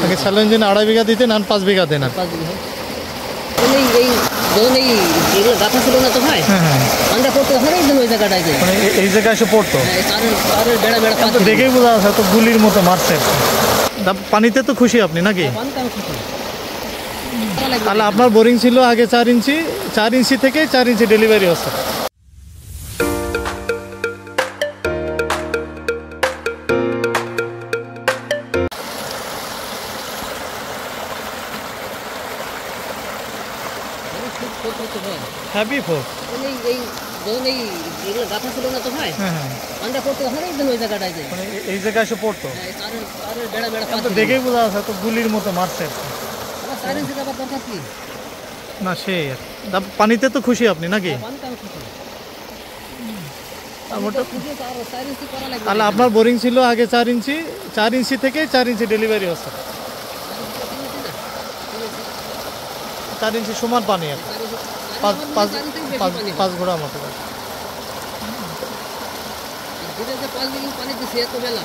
আগে shallow engine 2.5 বিঘা দিতেন আর 5 বিঘা দেন। 5 বিঘা এই যখন এগুলো গাথা ছিল না তো ভাই, হ্যাঁ আমরা করতে হয় একদম ওই জায়গাটায় যাই, মানে এই জায়গায় এসে পড়তো, তারের বেড়া বেড়া তো দেখেই বোঝা যাচ্ছে তো গুলির মতো মারছে। পানিতে তো খুশি আপনি নাকি? তাহলে আপনার বোরিং ছিল আগে 4 ইঞ্চি থেকে 4 ইঞ্চি ডেলিভারি হচ্ছে। হ্যাপি ফোর এই যখন এগুলো গাথা ছিল না তো ভাই, হ্যাঁ আমরা করতে হয় একদম ওই জায়গাটায় যাই, মানে এই জায়গায় এসে পড়তো, তারের বেড়া বেড়া তো দেখেই বোঝা যাচ্ছে তো গুলির মতো মারছে। আমার 4 ইঞ্চি আবার দরকার কি না সেই পানিতে তো খুশি আপনি নাকি? তাহলে আপনার বোরিং ছিল আগে 4 ইঞ্চি থেকে 4 ইঞ্চি ডেলিভারি হচ্ছে। 4 ইঞ্চি সমান পানি আর 5 ঘোড়া মতো। পানি দিচ্ছে এত বেলা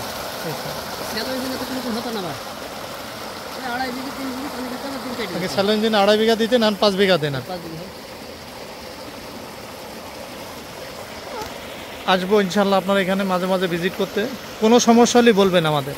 হতো না, আগে স্যালো ইঞ্জিন 2.5 বিঘা দিতেন আর 5 বিঘা দেন। আসবো ইনশাল্লাহ আপনার এখানে মাঝে মাঝে ভিজিট করতে, কোনো সমস্যা হলে বলবেন আমাদের।